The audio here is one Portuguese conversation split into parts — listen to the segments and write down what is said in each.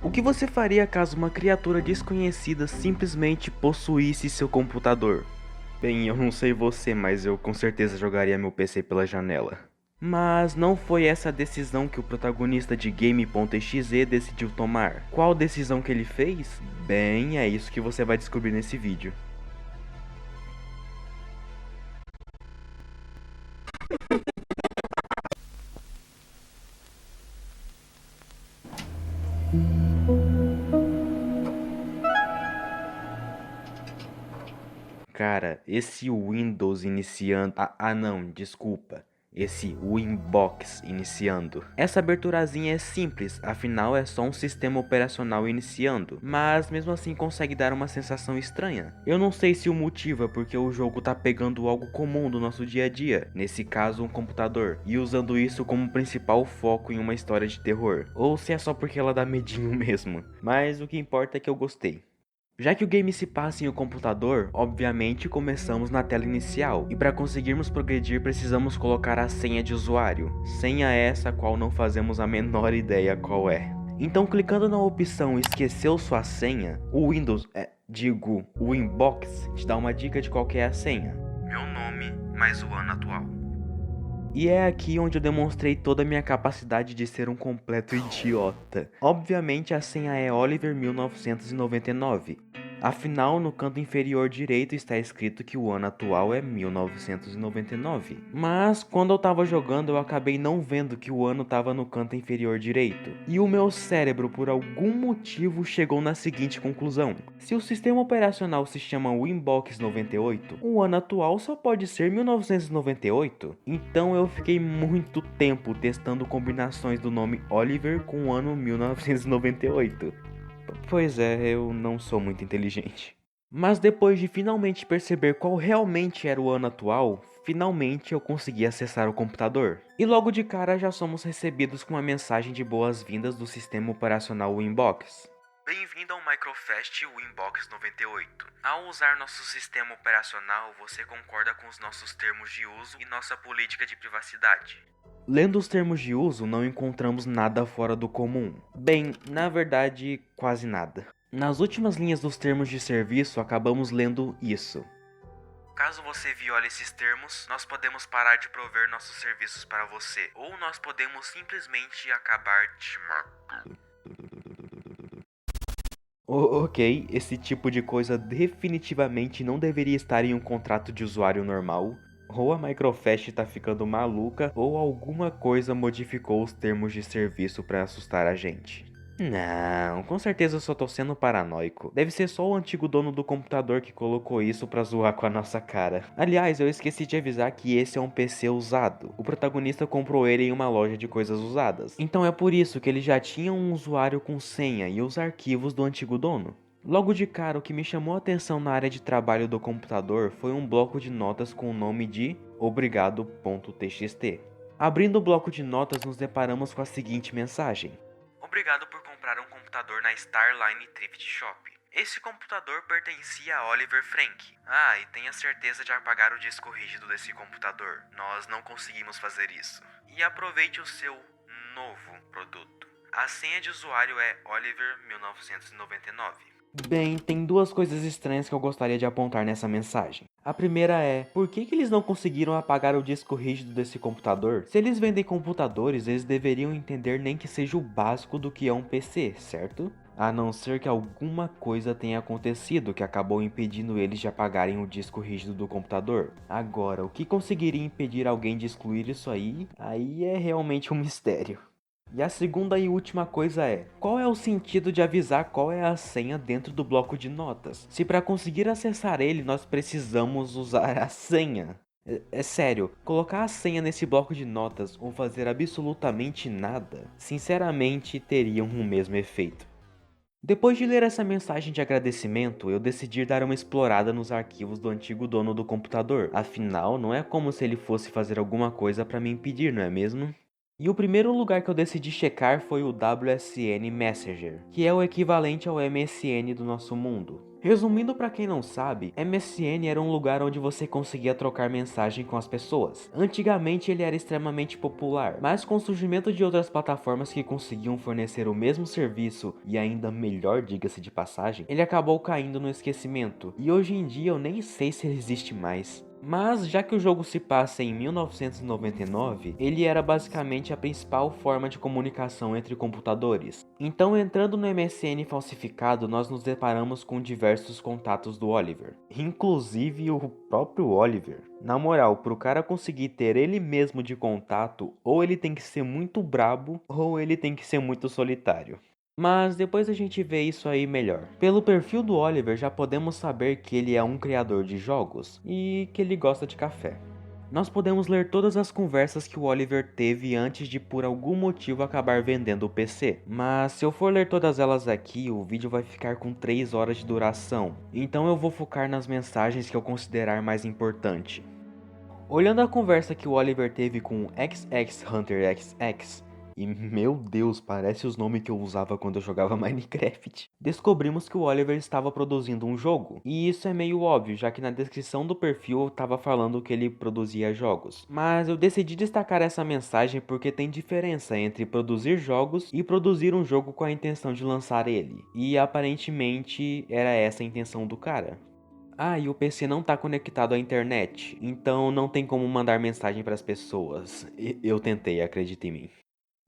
O que você faria caso uma criatura desconhecida simplesmente possuísse seu computador? Bem, eu não sei você, mas eu com certeza jogaria meu PC pela janela. Mas não foi essa a decisão que o protagonista de Game.exe decidiu tomar. Qual decisão que ele fez? Bem, é isso que você vai descobrir nesse vídeo. Cara, esse Windows iniciando. Não, desculpa. Esse Winbox iniciando. Essa aberturazinha é simples, afinal é só um sistema operacional iniciando, mas mesmo assim consegue dar uma sensação estranha. Eu não sei se o motivo é porque o jogo tá pegando algo comum do nosso dia a dia, nesse caso um computador, e usando isso como principal foco em uma história de terror, ou se é só porque ela dá medinho mesmo. Mas o que importa é que eu gostei. Já que o game se passa em um computador, obviamente começamos na tela inicial, e para conseguirmos progredir precisamos colocar a senha de usuário, senha essa a qual não fazemos a menor ideia qual é. Então clicando na opção esqueceu sua senha, o Windows, o Inbox, te dá uma dica de qual que é a senha. Meu nome mais o ano atual. E é aqui onde eu demonstrei toda a minha capacidade de ser um completo idiota. Obviamente a senha é Oliver 1999. Afinal, no canto inferior direito está escrito que o ano atual é 1999. Mas quando eu tava jogando, eu acabei não vendo que o ano tava no canto inferior direito. E o meu cérebro, por algum motivo, chegou na seguinte conclusão: se o sistema operacional se chama Winbox 98, o ano atual só pode ser 1998. Então eu fiquei muito tempo testando combinações do nome Oliver com o ano 1998. Pois é, eu não sou muito inteligente. Mas depois de finalmente perceber qual realmente era o ano atual, finalmente eu consegui acessar o computador. E logo de cara já somos recebidos com uma mensagem de boas-vindas do sistema operacional Winbox. Bem-vindo ao Microfast Winbox 98. Ao usar nosso sistema operacional, você concorda com os nossos termos de uso e nossa política de privacidade. Lendo os termos de uso, não encontramos nada fora do comum. Bem, na verdade, quase nada. Nas últimas linhas dos termos de serviço, acabamos lendo isso. Caso você viole esses termos, nós podemos parar de prover nossos serviços para você, ou nós podemos simplesmente acabar te matando. Ok, esse tipo de coisa definitivamente não deveria estar em um contrato de usuário normal. Ou a Microfast tá ficando maluca, ou alguma coisa modificou os termos de serviço para assustar a gente. Não, com certeza eu só tô sendo paranoico. Deve ser só o antigo dono do computador que colocou isso pra zoar com a nossa cara. Aliás, eu esqueci de avisar que esse é um PC usado. O protagonista comprou ele em uma loja de coisas usadas. Então é por isso que ele já tinha um usuário com senha e os arquivos do antigo dono. Logo de cara, o que me chamou a atenção na área de trabalho do computador foi um bloco de notas com o nome de obrigado.txt. Abrindo o bloco de notas, nos deparamos com a seguinte mensagem: obrigado por comprar um computador na Starline Thrift Shop. Esse computador pertencia a Oliver Frank. E tenha certeza de apagar o disco rígido desse computador. Nós não conseguimos fazer isso. E aproveite o seu novo produto. A senha de usuário é Oliver 1999. Bem, tem duas coisas estranhas que eu gostaria de apontar nessa mensagem. A primeira é, por que eles não conseguiram apagar o disco rígido desse computador? Se eles vendem computadores, eles deveriam entender nem que seja o básico do que é um PC, certo? A não ser que alguma coisa tenha acontecido que acabou impedindo eles de apagarem o disco rígido do computador. Agora, o que conseguiria impedir alguém de excluir isso aí? Aí é realmente um mistério. E a segunda e última coisa é, qual é o sentido de avisar qual é a senha dentro do bloco de notas? Se para conseguir acessar ele nós precisamos usar a senha. É sério, colocar a senha nesse bloco de notas ou fazer absolutamente nada, sinceramente teriam o mesmo efeito. Depois de ler essa mensagem de agradecimento, eu decidi dar uma explorada nos arquivos do antigo dono do computador. Afinal, não é como se ele fosse fazer alguma coisa para me impedir, não é mesmo? E o primeiro lugar que eu decidi checar foi o WSN Messenger, que é o equivalente ao MSN do nosso mundo. Resumindo para quem não sabe, MSN era um lugar onde você conseguia trocar mensagem com as pessoas. Antigamente ele era extremamente popular, mas com o surgimento de outras plataformas que conseguiam fornecer o mesmo serviço e ainda melhor, diga-se de passagem, ele acabou caindo no esquecimento. E hoje em dia eu nem sei se ele existe mais. Mas, já que o jogo se passa em 1999, ele era basicamente a principal forma de comunicação entre computadores. Então, entrando no MSN falsificado, nós nos deparamos com diversos contatos do Oliver, inclusive o próprio Oliver. Na moral, pro cara conseguir ter ele mesmo de contato, ou ele tem que ser muito brabo, ou ele tem que ser muito solitário. Mas depois a gente vê isso aí melhor. Pelo perfil do Oliver já podemos saber que ele é um criador de jogos e que ele gosta de café. Nós podemos ler todas as conversas que o Oliver teve antes de por algum motivo acabar vendendo o PC. Mas se eu for ler todas elas aqui, o vídeo vai ficar com 3 horas de duração. Então eu vou focar nas mensagens que eu considerar mais importante. Olhando a conversa que o Oliver teve com XX Hunter XX, e meu Deus, parece os nomes que eu usava quando eu jogava Minecraft, descobrimos que o Oliver estava produzindo um jogo. E isso é meio óbvio, já que na descrição do perfil estava falando que ele produzia jogos. Mas eu decidi destacar essa mensagem porque tem diferença entre produzir jogos e produzir um jogo com a intenção de lançar ele. E aparentemente era essa a intenção do cara. Ah, e o PC não tá conectado à internet, então não tem como mandar mensagem para as pessoas. Eu tentei, acredite em mim.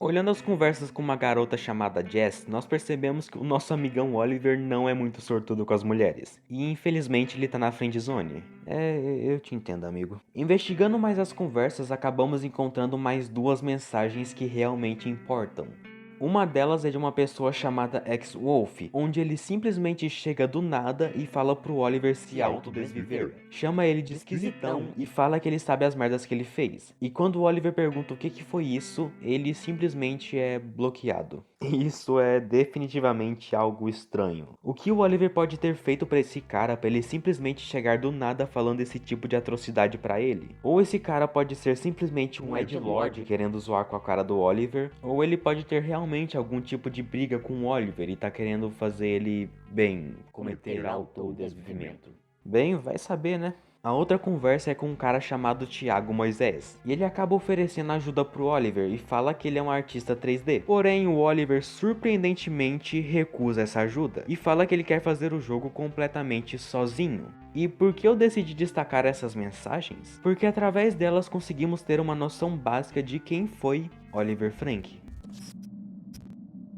Olhando as conversas com uma garota chamada Jess, nós percebemos que o nosso amigão Oliver não é muito sortudo com as mulheres. E infelizmente ele tá na friendzone. Eu te entendo, amigo. Investigando mais as conversas, acabamos encontrando mais duas mensagens que realmente importam. Uma delas é de uma pessoa chamada X-Wolf, onde ele simplesmente chega do nada e fala pro Oliver se autodesviver. Chama ele de esquisitão e fala que ele sabe as merdas que ele fez. E quando o Oliver pergunta o que foi isso, ele simplesmente é bloqueado. Isso é definitivamente algo estranho. O que o Oliver pode ter feito pra esse cara pra ele simplesmente chegar do nada falando esse tipo de atrocidade pra ele? Ou esse cara pode ser simplesmente um edgelord querendo zoar com a cara do Oliver, ou ele pode ter realmente algum tipo de briga com o Oliver e tá querendo fazer ele, bem, cometer autodesvivimento. Bem, vai saber, né? A outra conversa é com um cara chamado Thiago Moisés, e ele acaba oferecendo ajuda pro Oliver e fala que ele é um artista 3D. Porém, o Oliver surpreendentemente recusa essa ajuda e fala que ele quer fazer o jogo completamente sozinho. E por que eu decidi destacar essas mensagens? Porque através delas conseguimos ter uma noção básica de quem foi Oliver Frank.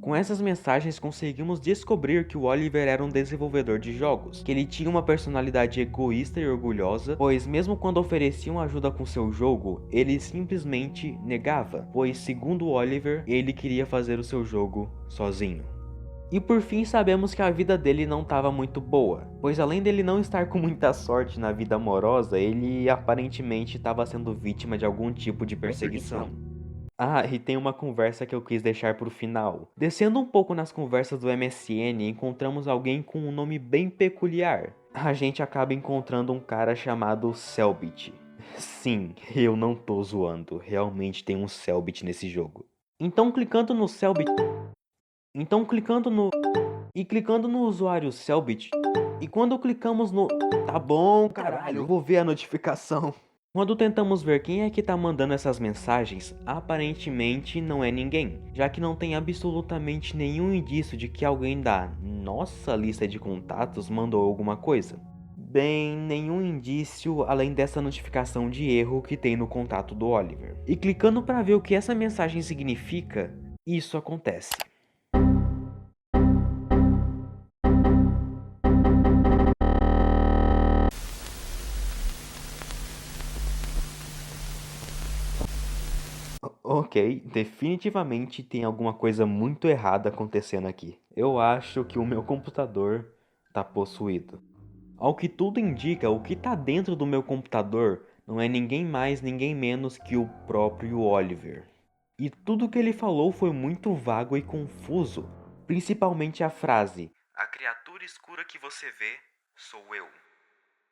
Com essas mensagens conseguimos descobrir que o Oliver era um desenvolvedor de jogos, que ele tinha uma personalidade egoísta e orgulhosa, pois mesmo quando ofereciam ajuda com seu jogo, ele simplesmente negava, pois segundo Oliver, ele queria fazer o seu jogo sozinho. E por fim sabemos que a vida dele não estava muito boa, pois além dele não estar com muita sorte na vida amorosa, ele aparentemente estava sendo vítima de algum tipo de perseguição. Ah, e tem uma conversa que eu quis deixar pro final. Descendo um pouco nas conversas do MSN, encontramos alguém com um nome bem peculiar. A gente acaba encontrando um cara chamado Selbit. Sim, eu não tô zoando, realmente tem um Selbit nesse jogo. Então clicando no Selbit, então clicando no e clicando no usuário Selbit, e quando clicamos no tá bom, caralho, eu vou ver a notificação. Quando tentamos ver quem é que tá mandando essas mensagens, aparentemente não é ninguém, já que não tem absolutamente nenhum indício de que alguém da nossa lista de contatos mandou alguma coisa. Bem, nenhum indício além dessa notificação de erro que tem no contato do Oliver. E clicando para ver o que essa mensagem significa, isso acontece. Ok, definitivamente tem alguma coisa muito errada acontecendo aqui. Eu acho que o meu computador tá possuído. Ao que tudo indica, o que tá dentro do meu computador não é ninguém mais, ninguém menos que o próprio Oliver. E tudo que ele falou foi muito vago e confuso, principalmente a frase: "A criatura escura que você vê sou eu."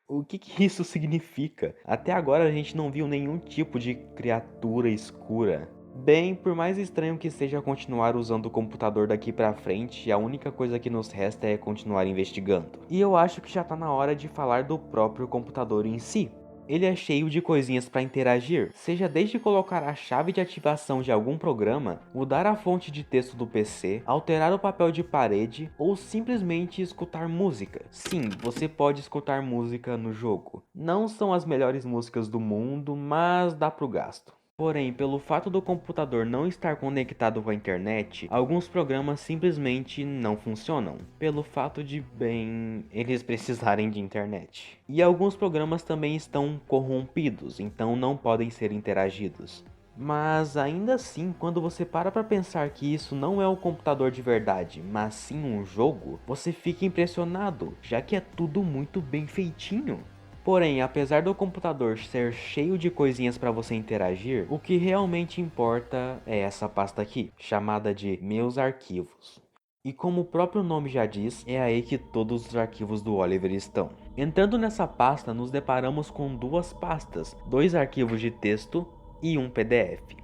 O que isso significa? Até agora a gente não viu nenhum tipo de criatura escura. Bem, por mais estranho que seja continuar usando o computador daqui pra frente, a única coisa que nos resta é continuar investigando. E eu acho que já tá na hora de falar do próprio computador em si. Ele é cheio de coisinhas para interagir, seja desde colocar a chave de ativação de algum programa, mudar a fonte de texto do PC, alterar o papel de parede ou simplesmente escutar música. Sim, você pode escutar música no jogo. Não são as melhores músicas do mundo, mas dá pro gasto. Porém, pelo fato do computador não estar conectado com a internet, alguns programas simplesmente não funcionam, pelo fato de, bem, eles precisarem de internet. E alguns programas também estão corrompidos, então não podem ser interagidos. Mas ainda assim, quando você para pensar que isso não é um computador de verdade, mas sim um jogo, você fica impressionado, já que é tudo muito bem feitinho. Porém, apesar do computador ser cheio de coisinhas para você interagir, o que realmente importa é essa pasta aqui, chamada de Meus Arquivos. E como o próprio nome já diz, é aí que todos os arquivos do Oliver estão. Entrando nessa pasta, nos deparamos com duas pastas, dois arquivos de texto e um PDF.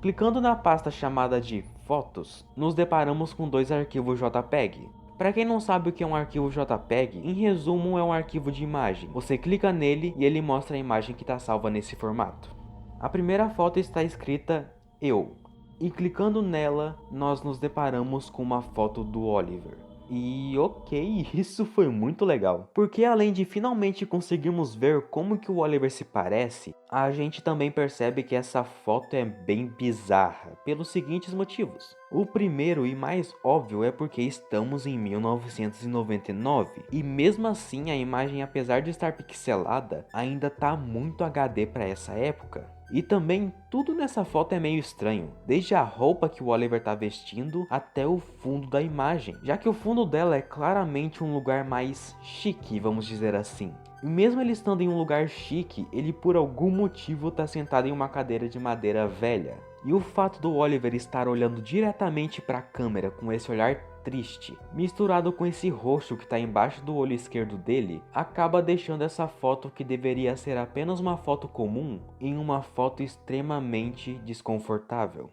Clicando na pasta chamada de Fotos, nos deparamos com dois arquivos JPEG. Para quem não sabe o que é um arquivo JPEG, em resumo é um arquivo de imagem. Você clica nele e ele mostra a imagem que está salva nesse formato. A primeira foto está escrita Eu, e clicando nela nós nos deparamos com uma foto do Oliver. E ok, isso foi muito legal, porque além de finalmente conseguirmos ver como que o Oliver se parece, a gente também percebe que essa foto é bem bizarra, pelos seguintes motivos. O primeiro e mais óbvio é porque estamos em 1999, e mesmo assim a imagem, apesar de estar pixelada, ainda tá muito HD para essa época. E também tudo nessa foto é meio estranho, desde a roupa que o Oliver tá vestindo até o fundo da imagem, já que o fundo dela é claramente um lugar mais chique, vamos dizer assim. E mesmo ele estando em um lugar chique, ele por algum motivo tá sentado em uma cadeira de madeira velha. E o fato do Oliver estar olhando diretamente para a câmera com esse olhar triste, misturado com esse roxo que está embaixo do olho esquerdo dele, acaba deixando essa foto que deveria ser apenas uma foto comum em uma foto extremamente desconfortável.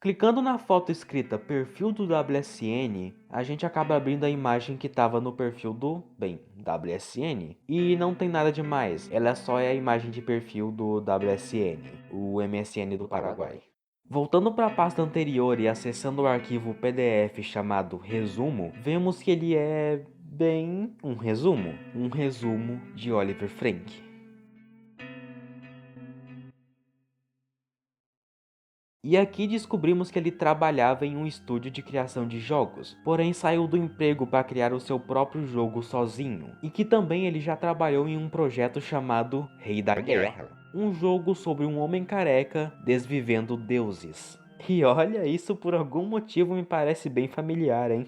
Clicando na foto escrita perfil do WSN, a gente acaba abrindo a imagem que estava no perfil do, bem, WSN. E não tem nada demais, ela só é a imagem de perfil do WSN, o MSN do Paraguai. Voltando para a pasta anterior e acessando o arquivo PDF chamado Resumo, vemos que ele é, bem, um resumo de Oliver Frank. E aqui descobrimos que ele trabalhava em um estúdio de criação de jogos, porém saiu do emprego para criar o seu próprio jogo sozinho, e que também ele já trabalhou em um projeto chamado Rei da Guerra, um jogo sobre um homem careca desvivendo deuses. E olha, isso por algum motivo me parece bem familiar, hein?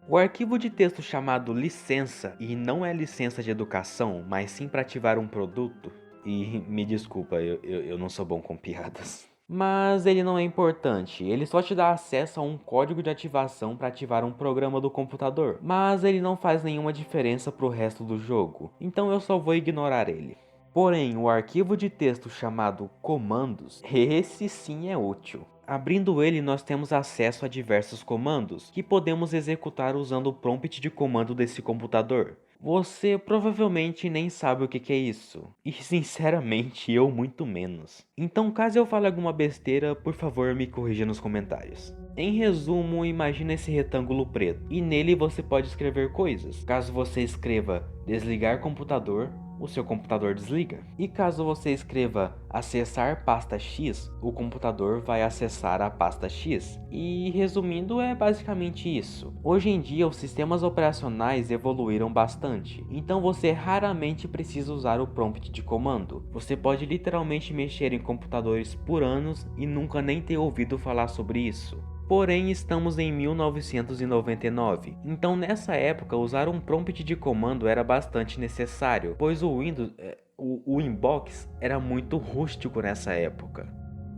O arquivo de texto chamado licença, e não é licença de educação, mas sim para ativar um produto, e me desculpa, eu não sou bom com piadas. Mas ele não é importante, ele só te dá acesso a um código de ativação para ativar um programa do computador, mas ele não faz nenhuma diferença pro resto do jogo, então eu só vou ignorar ele. Porém, o arquivo de texto chamado comandos, esse sim é útil. Abrindo ele, nós temos acesso a diversos comandos que podemos executar usando o prompt de comando desse computador. Você provavelmente nem sabe o que é isso, e sinceramente eu muito menos. Então, caso eu fale alguma besteira, por favor me corrija nos comentários. Em resumo, imagine esse retângulo preto, e nele você pode escrever coisas. Caso você escreva desligar computador, o seu computador desliga. E caso você escreva acessar pasta X, o computador vai acessar a pasta X. E resumindo, é basicamente isso. Hoje em dia os sistemas operacionais evoluíram bastante, então você raramente precisa usar o prompt de comando. Você pode literalmente mexer em computadores por anos e nunca nem ter ouvido falar sobre isso. Porém, estamos em 1999, então nessa época usar um prompt de comando era bastante necessário, pois o Windows, o inbox era muito rústico nessa época.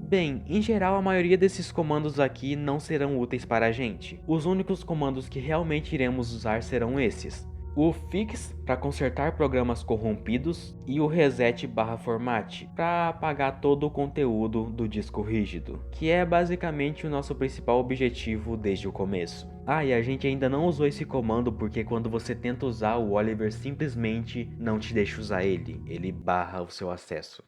Bem, em geral a maioria desses comandos aqui não serão úteis para a gente. Os únicos comandos que realmente iremos usar serão esses. o fix para consertar programas corrompidos e o reset/format para apagar todo o conteúdo do disco rígido, que é basicamente o nosso principal objetivo desde o começo. E a gente ainda não usou esse comando porque quando você tenta usar, o Oliver simplesmente não te deixa usar ele barra o seu acesso.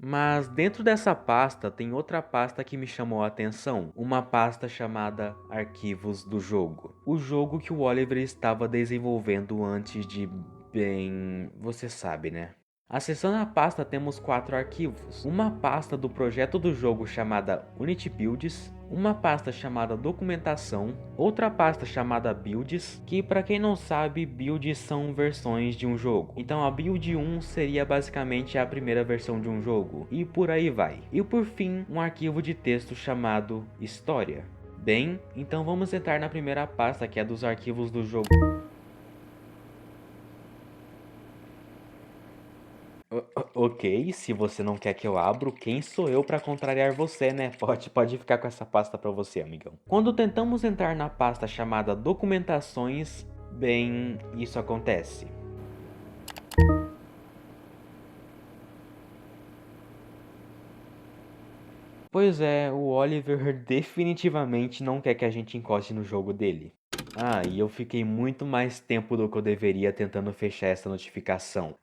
Mas dentro dessa pasta tem outra pasta que me chamou a atenção, uma pasta chamada Arquivos do Jogo. O jogo que o Oliver estava desenvolvendo antes de, bem, você sabe, né? Acessando a pasta temos 4 arquivos, uma pasta do projeto do jogo chamada Unity Builds, uma pasta chamada Documentação, outra pasta chamada Builds, que para quem não sabe, builds são versões de um jogo. Então a build 1 seria basicamente a primeira versão de um jogo, e por aí vai. E por fim, um arquivo de texto chamado História. Bem, então vamos entrar na primeira pasta, que é dos arquivos do jogo. Ok, se você não quer que eu abra, quem sou eu para contrariar você, né? Pode ficar com essa pasta para você, amigão. Quando tentamos entrar na pasta chamada Documentações, bem, isso acontece. Pois é, o Oliver definitivamente não quer que a gente encoste no jogo dele. E eu fiquei muito mais tempo do que eu deveria tentando fechar essa notificação.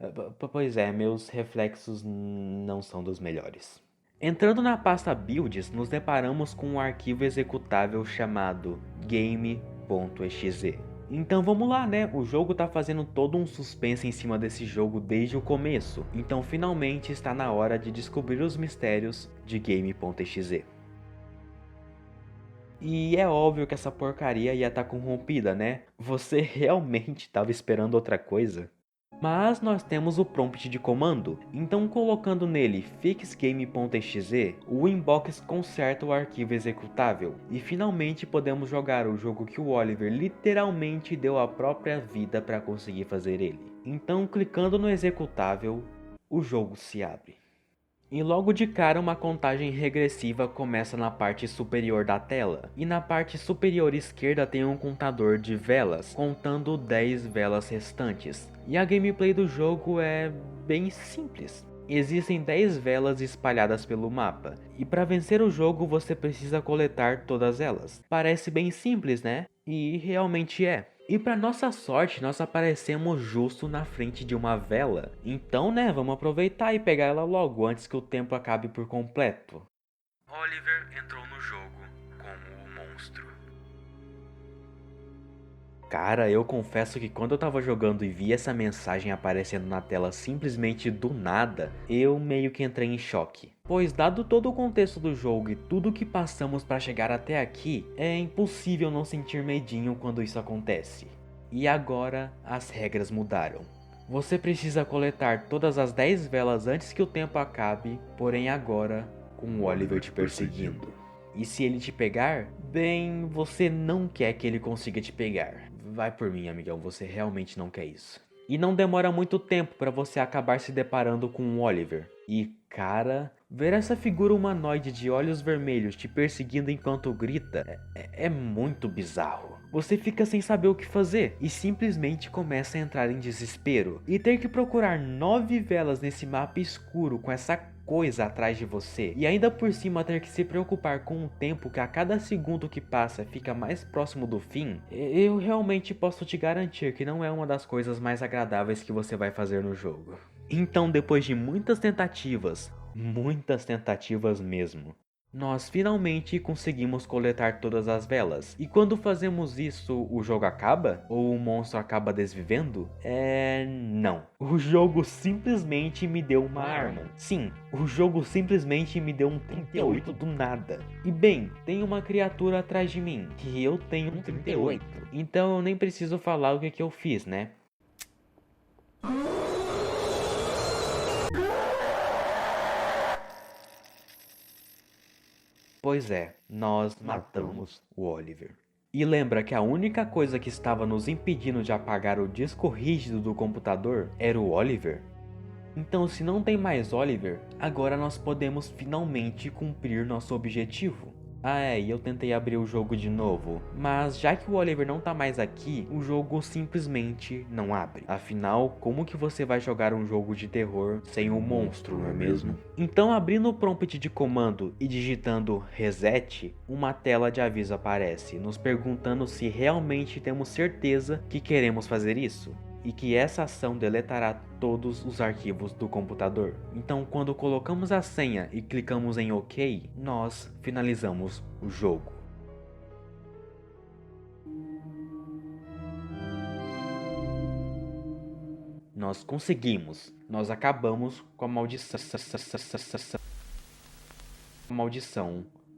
Pois é, meus reflexos não são dos melhores. Entrando na pasta Builds, nos deparamos com um arquivo executável chamado game.exe. Então vamos lá, né? O jogo tá fazendo todo um suspense em cima desse jogo desde o começo. Então finalmente está na hora de descobrir os mistérios de game.exe. E é óbvio que essa porcaria ia estar corrompida, né? Você realmente estava esperando outra coisa? Mas nós temos o prompt de comando, então colocando nele fixgame.exe, o inbox conserta o arquivo executável, e finalmente podemos jogar o jogo que o Oliver literalmente deu a própria vida para conseguir fazer ele. Então clicando no executável, o jogo se abre. E logo de cara uma contagem regressiva começa na parte superior da tela, e na parte superior esquerda tem um contador de velas, contando 10 velas restantes. E a gameplay do jogo é bem simples. Existem 10 velas espalhadas pelo mapa, e para vencer o jogo você precisa coletar todas elas. Parece bem simples, né? E realmente é. E para nossa sorte, nós aparecemos justo na frente de uma vela. Então, né, vamos aproveitar e pegar ela logo, antes que o tempo acabe por completo. Oliver entrou no jogo como o monstro. Cara, eu confesso que quando eu tava jogando e vi essa mensagem aparecendo na tela simplesmente do nada, eu meio que entrei em choque. Pois dado todo o contexto do jogo e tudo que passamos para chegar até aqui, é impossível não sentir medinho quando isso acontece. E agora as regras mudaram. Você precisa coletar todas as 10 velas antes que o tempo acabe, porém agora com o Oliver te perseguindo. E se ele te pegar, bem, você não quer que ele consiga te pegar. Vai por mim, amigão, você realmente não quer isso. E não demora muito tempo para você acabar se deparando com o Oliver. E cara, ver essa figura humanoide de olhos vermelhos te perseguindo enquanto grita é muito bizarro. Você fica sem saber o que fazer e simplesmente começa a entrar em desespero. E ter que procurar 9 velas nesse mapa escuro com essa coisa atrás de você, e ainda por cima ter que se preocupar com o tempo que a cada segundo que passa fica mais próximo do fim, eu realmente posso te garantir que não é uma das coisas mais agradáveis que você vai fazer no jogo. Então, depois de muitas tentativas mesmo, nós finalmente conseguimos coletar todas as velas. E quando fazemos isso, o jogo acaba? Ou o monstro acaba desvivendo? Não. O jogo simplesmente me deu uma arma. Sim, o jogo simplesmente me deu um 38 do nada. E bem, tem uma criatura atrás de mim, e eu tenho um 38. Então eu nem preciso falar o que eu fiz, né? Pois é, nós matamos o Oliver. E lembra que a única coisa que estava nos impedindo de apagar o disco rígido do computador era o Oliver? Então, se não tem mais Oliver, agora nós podemos finalmente cumprir nosso objetivo. Ah é, e eu tentei abrir o jogo de novo, mas já que o Oliver não tá mais aqui, o jogo simplesmente não abre. Afinal, como que você vai jogar um jogo de terror sem um monstro, não é mesmo? Então, abrindo o prompt de comando e digitando reset, uma tela de aviso aparece, nos perguntando se realmente temos certeza que queremos fazer isso e que essa ação deletará todos os arquivos do computador. Então, quando colocamos a senha e clicamos em OK, nós finalizamos o jogo. Nós conseguimos. Nós acabamos com a maldição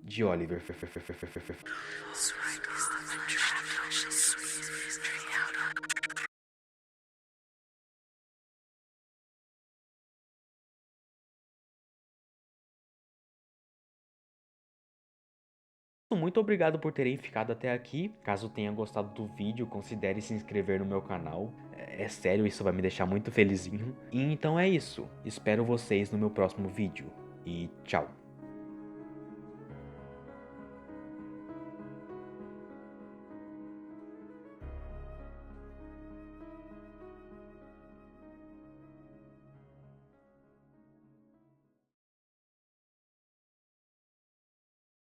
de Oliver. Muito obrigado por terem ficado até aqui. Caso tenha gostado do vídeo, considere se inscrever no meu canal. É sério, isso vai me deixar muito felizinho. E então é isso. Espero vocês no meu próximo vídeo. E tchau.